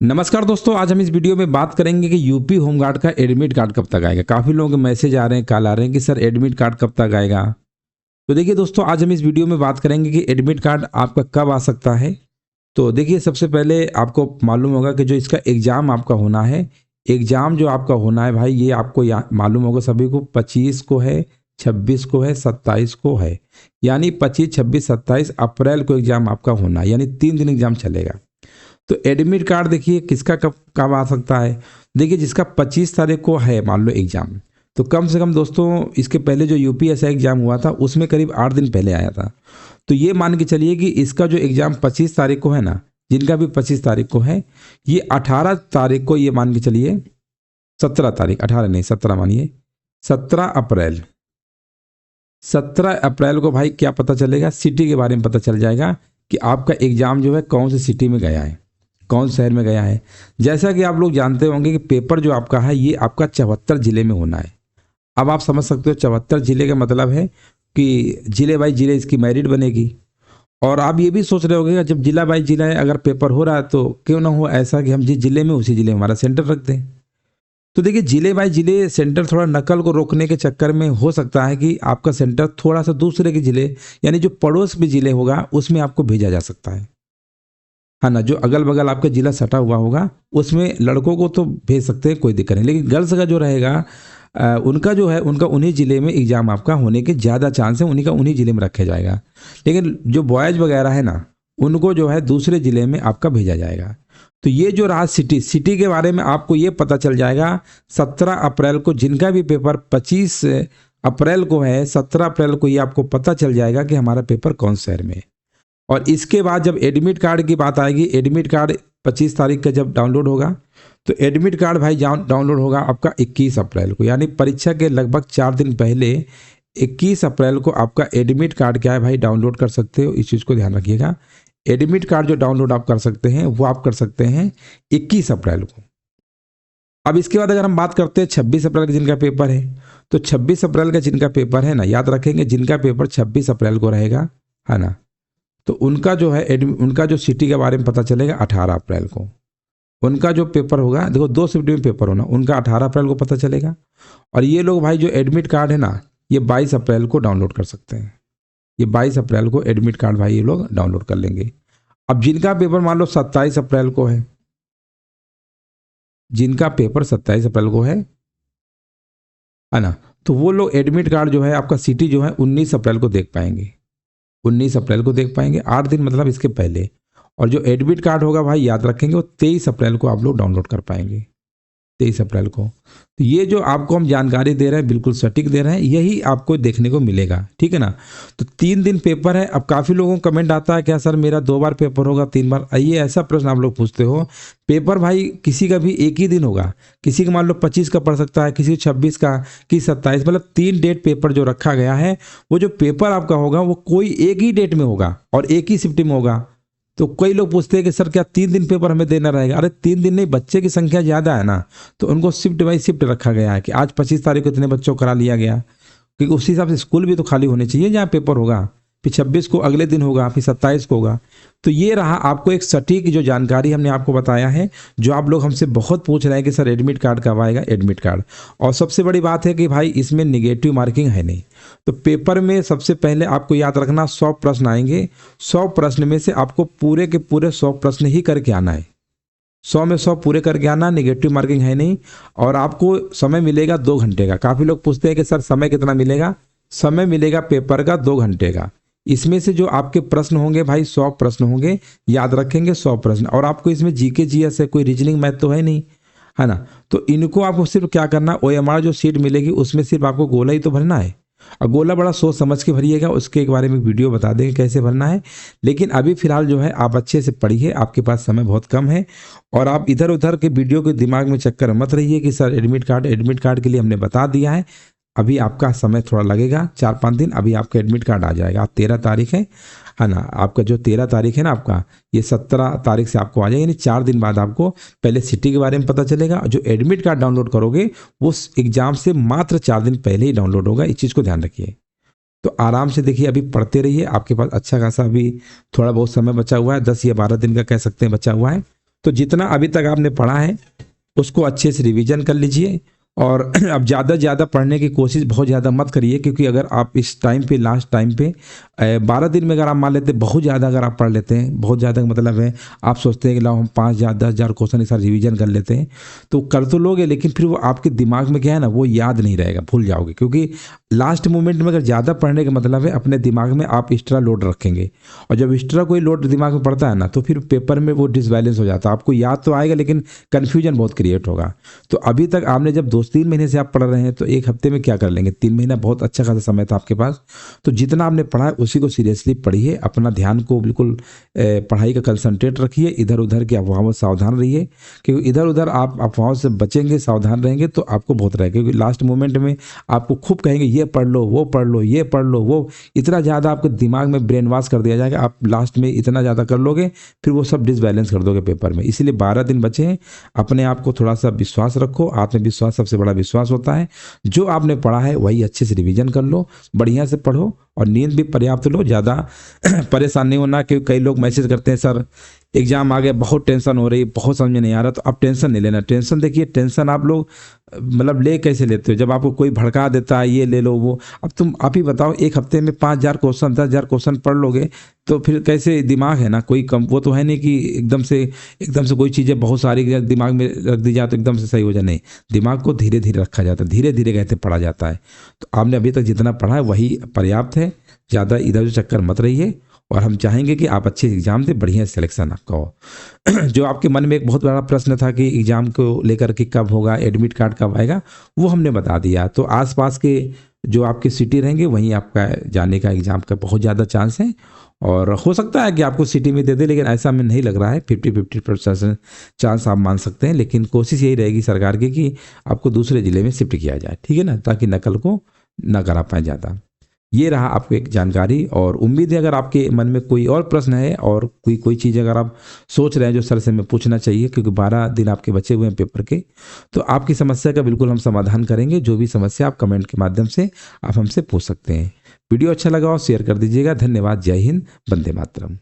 नमस्कार दोस्तों, आज हम इस वीडियो में बात करेंगे कि यूपी होमगार्ड का एडमिट कार्ड कब तक आएगा। काफ़ी लोगों के मैसेज आ रहे हैं, कॉल आ रहे हैं कि सर एडमिट कार्ड कब तक आएगा। तो देखिए दोस्तों, आज हम इस वीडियो में बात करेंगे कि एडमिट कार्ड आपका कब आ सकता है। तो देखिए, सबसे पहले आपको मालूम होगा कि जो इसका एग्ज़ाम आपका होना है, एग्ज़ाम जो आपका होना है भाई, ये आपको मालूम होगा सभी को 25 को है, 26 को है, 27 को है। यानी 25, 26, 27 अप्रैल को एग्ज़ाम आपका होना है, यानी 3 दिन एग्ज़ाम चलेगा। तो एडमिट कार्ड देखिए किसका कब कब आ सकता है। देखिए, जिसका 25 तारीख को है मान लो एग्ज़ाम, तो कम से कम दोस्तों इसके पहले जो यूपीएससी एग्ज़ाम हुआ था उसमें करीब 8 दिन पहले आया था। तो ये मान के चलिए कि इसका जो एग्ज़ाम 25 तारीख को है ना, जिनका भी 25 तारीख को है, ये 18 तारीख को, ये मान के चलिए 17 तारीख, 18 नहीं 17 मानिए, 17 अप्रैल को भाई क्या पता चलेगा, सिटी के बारे में पता चल जाएगा कि आपका एग्ज़ाम जो है कौन सी सिटी में गया है, कौन शहर में गया है। जैसा कि आप लोग जानते होंगे कि पेपर जो आपका है ये आपका 74 जिले में होना है। अब आप समझ सकते हो 74 जिले का मतलब है कि जिले बाई जिले इसकी मेरिट बनेगी। और आप ये भी सोच रहे होंगे जब जिला बाई जिला है, अगर पेपर हो रहा है तो क्यों ना हो ऐसा कि हम जिस जिले में उसी जिले में हमारा सेंटर रख दें। तो देखिए, जिले बाई जिले सेंटर थोड़ा नकल को रोकने के चक्कर में हो सकता है कि आपका सेंटर थोड़ा सा दूसरे के जिले, यानी जो पड़ोस में जिले होगा उसमें आपको भेजा जा सकता है ना। जो अगल बगल आपका जिला सटा हुआ होगा उसमें लड़कों को तो भेज सकते हैं, कोई दिक्कत नहीं। लेकिन गर्ल्स का जो रहेगा उनका जो है, उनका उन्हीं जिले में एग्जाम आपका होने के ज़्यादा चांस है, उन्हीं का उन्हीं जिले में रखा जाएगा। लेकिन जो बॉयज़ वगैरह है ना, उनको जो है दूसरे जिले में आपका भेजा जाएगा। तो ये जो रहा सिटी के बारे में आपको ये पता चल जाएगा 17 अप्रैल को। जिनका भी पेपर 25 अप्रैल को है, 17 अप्रैल को ये आपको पता चल जाएगा कि हमारा पेपर कौन शहर में है। और इसके बाद जब एडमिट कार्ड की बात आएगी, एडमिट कार्ड 25 तारीख का जब डाउनलोड होगा, तो एडमिट कार्ड भाई डाउनलोड होगा आपका 21 अप्रैल को, यानी परीक्षा के लगभग 4 दिन पहले 21 अप्रैल को आपका एडमिट कार्ड क्या है भाई डाउनलोड कर सकते हो। इस चीज़ को ध्यान रखिएगा। एडमिट कार्ड जो डाउनलोड आप कर सकते हैं वो आप कर सकते हैं 21 अप्रैल को। अब इसके बाद अगर हम बात करते हैं 26 अप्रैल का जिनका पेपर है, तो 26 अप्रैल का जिनका पेपर है ना, याद रखेंगे जिनका पेपर 26 अप्रैल को रहेगा, है ना, तो उनका जो है उनका जो सिटी के बारे में पता चलेगा 18 अप्रैल को। उनका जो पेपर होगा, देखो 2 शिफ्ट में पेपर होना, उनका 18 अप्रैल को पता चलेगा। और ये लोग भाई जो एडमिट कार्ड है ना, ये 22 अप्रैल को डाउनलोड कर सकते हैं। ये 22 अप्रैल को एडमिट कार्ड भाई ये लोग डाउनलोड कर लेंगे। अब जिनका पेपर मान लो 27 अप्रैल को है, जिनका पेपर 27 अप्रैल को है ना, तो वो लोग एडमिट कार्ड जो है आपका सिटी जो है 19 अप्रैल को देख पाएंगे। 19 अप्रैल को देख पाएंगे, 8 दिन मतलब इसके पहले। और जो एडमिट कार्ड होगा भाई याद रखेंगे वो 23 अप्रैल को आप लोग डाउनलोड कर पाएंगे, 23 अप्रैल को। तो ये जो आपको हम जानकारी दे रहे हैं बिल्कुल सटीक दे रहे हैं, यही आपको देखने को मिलेगा, ठीक है ना। तो 3 दिन पेपर है। अब काफ़ी लोगों को कमेंट आता है क्या सर मेरा 2 बार पेपर होगा, 3 बार, ये ऐसा प्रश्न आप लोग पूछते हो। पेपर भाई किसी का भी एक ही दिन होगा, किसी का मान लो 25 का पड़ सकता है, किसी 26 का, किसी 27, मतलब 3 डेट पेपर जो रखा गया है। वो जो पेपर आपका होगा वो कोई एक ही डेट में होगा और एक ही शिफ्ट में होगा। तो कई लोग पूछते हैं कि सर क्या 3 दिन पेपर हमें देना रहेगा। अरे 3 दिन नहीं, बच्चे की संख्या ज़्यादा है ना, तो उनको शिफ्ट बाई शिफ्ट रखा गया है कि आज 25 तारीख को इतने बच्चों को करा लिया गया, क्योंकि उसी हिसाब से स्कूल भी तो खाली होने चाहिए जहाँ पेपर होगा। फिर 26 को अगले दिन होगा, फिर 27 को होगा। तो ये रहा आपको एक सटीक जो जानकारी हमने आपको बताया है, जो आप लोग हमसे बहुत पूछ रहे हैं कि सर एडमिट कार्ड कब आएगा, एडमिट कार्ड। और सबसे बड़ी बात है कि भाई इसमें निगेटिव मार्किंग है नहीं। तो पेपर में सबसे पहले आपको याद रखना 100 प्रश्न आएंगे। 100 प्रश्न में से आपको पूरे के पूरे 100 प्रश्न ही करके आना है। 100 में 100 पूरे करके आना, निगेटिव मार्किंग है नहीं। और आपको समय मिलेगा 2 घंटे का। काफ़ी लोग पूछते हैं कि सर समय कितना मिलेगा। समय मिलेगा पेपर का 2 घंटे का। इसमें से जो आपके प्रश्न होंगे भाई 100 प्रश्न होंगे, याद रखेंगे 100 प्रश्न। और आपको इसमें जीके जीएस है, कोई रीजनिंग मैथ तो है नहीं, है ना। तो इनको आपको सिर्फ क्या करना, ओएमआर जो सीट मिलेगी उसमें सिर्फ आपको गोला ही तो भरना है। और गोला बड़ा सोच समझ के भरिएगा, उसके एक बारे में वीडियो बता देंगे कैसे भरना है। लेकिन अभी फिलहाल जो है आप अच्छे से पढ़िए, आपके पास समय बहुत कम है। और आप इधर उधर के वीडियो के दिमाग में चक्कर मत रहिए कि सर एडमिट कार्ड के लिए हमने बता दिया है। अभी आपका समय थोड़ा लगेगा, 4-5 दिन, अभी आपका एडमिट कार्ड आ जाएगा। आज 13 तारीख है ना, आपका जो 13 तारीख है ना आपका, ये 17 तारीख से आपको आ जाएगा, यानी 4 दिन बाद आपको पहले सिटी के बारे में पता चलेगा। जो एडमिट कार्ड डाउनलोड करोगे वो एग्जाम से मात्र 4 दिन पहले ही डाउनलोड होगा, इस चीज़ को ध्यान रखिए। तो आराम से देखिए, अभी पढ़ते रहिए, आपके पास अच्छा खासा अभी थोड़ा बहुत समय बचा हुआ है, 10 या 12 दिन का कह सकते हैं बचा हुआ है। तो जितना अभी तक आपने पढ़ा है उसको अच्छे से रिवीजन कर लीजिए। और अब ज़्यादा ज़्यादा पढ़ने की कोशिश बहुत ज़्यादा मत करिए, क्योंकि अगर आप इस टाइम पे, लास्ट टाइम पे 12 दिन में अगर आप मान लेते हैं, बहुत ज़्यादा अगर आप पढ़ लेते हैं, बहुत ज़्यादा का मतलब है आप सोचते हैं कि लाओ हम 5,000-10,000 क्वेश्चन एक साथ रिवीजन कर लेते हैं, तो कर तो लोगे, लेकिन फिर वो आपके दिमाग में क्या है ना, वो याद नहीं रहेगा, भूल जाओगे। क्योंकि लास्ट मोमेंट में अगर ज़्यादा पढ़ने का मतलब है अपने दिमाग में आप एक्स्ट्रा लोड रखेंगे, और जब एक्स्ट्रा कोई लोड दिमाग में पड़ता है ना, तो फिर पेपर में वो डिसबैलेंस हो जाता है। आपको याद तो आएगा लेकिन कन्फ्यूजन बहुत क्रिएट होगा। तो अभी तक आपने जब 2-3 महीने से आप पढ़ रहे हैं, तो एक हफ्ते में क्या कर लेंगे? 3 महीना बहुत अच्छा खासा समय था आपके पास। तो जितना आपने पढ़ा है उसी को सीरियसली पढ़िए, अपना ध्यान को बिल्कुल पढ़ाई का कंसंट्रेट रखिए, इधर उधर की अफवाहों से सावधान रहिए, क्योंकि इधर उधर आप अफवाहों से बचेंगे, सावधान रहेंगे तो आपको बहुत रहेगा। क्योंकि लास्ट मोमेंट में आपको खूब कहेंगे ये पढ़ लो, वो पढ़ लो, ये पढ़ लो, वो इतना ज़्यादा आपके दिमाग में ब्रेन वॉश कर दिया जाएगा, आप लास्ट में इतना ज़्यादा कर लोगे, फिर वो सब डिसबैलेंस कर दोगे पेपर में। इसीलिए 12 दिन बचे हैं, अपने आप को थोड़ा सा विश्वास रखो। आत्मविश्वास सबसे बड़ा विश्वास होता है। जो आपने पढ़ा है वही अच्छे से रिवीजन कर लो, बढ़िया से पढ़ो, और नींद भी पर्याप्त लो, ज़्यादा परेशान नहीं होना। क्योंकि कई लोग मैसेज करते हैं सर एग्जाम आ गया, बहुत टेंशन हो रही, बहुत समझ में नहीं आ रहा। तो आप टेंशन नहीं लेना। टेंशन देखिए, टेंशन आप लोग मतलब ले कैसे लेते हो? जब आपको कोई भड़का देता है ये ले लो वो, अब तुम आप ही बताओ, एक हफ्ते में 5,000 क्वेश्चन 10,000 क्वेश्चन पढ़ लोगे तो फिर कैसे? दिमाग है ना कोई कम, वो तो है नहीं कि एकदम से कोई चीज़ें बहुत सारी दिमाग में रख दी जाए तो एकदम से सही हो जाए। नहीं, दिमाग को धीरे धीरे रखा जाता है, धीरे धीरे कहते पढ़ा जाता है। तो आपने अभी तक जितना पढ़ा है वही पर्याप्त है, ज़्यादा इधर उधर चक्कर मत रहिए। और हम चाहेंगे कि आप अच्छे एग्जाम दें, बढ़िया सिलेक्शन आपका हो। जो आपके मन में एक बहुत बड़ा प्रश्न था कि एग्जाम को लेकर के कब होगा, एडमिट कार्ड कब आएगा, वो हमने बता दिया। तो आसपास के जो आपके सिटी रहेंगे वहीं आपका जाने का एग्ज़ाम का बहुत ज़्यादा चांस है। और हो सकता है कि आपको सिटी में दे दे, लेकिन ऐसा हमें नहीं लग रहा है। 50-50% चांस आप मान सकते हैं, लेकिन कोशिश यही रहेगी सरकार की कि आपको दूसरे ज़िले में शिफ्ट किया जाए, ठीक है ना, ताकि नकल को ना करा पाए ज़्यादा। ये रहा आपको एक जानकारी। और उम्मीद है अगर आपके मन में कोई और प्रश्न है और कोई चीज़ अगर आप सोच रहे हैं जो सर से हमें पूछना चाहिए, क्योंकि 12 दिन आपके बचे हुए हैं पेपर के, तो आपकी समस्या का बिल्कुल हम समाधान करेंगे। जो भी समस्या आप कमेंट के माध्यम से आप हमसे पूछ सकते हैं। वीडियो अच्छा लगा हो शेयर कर दीजिएगा। धन्यवाद। जय हिंद। वंदे मातरम।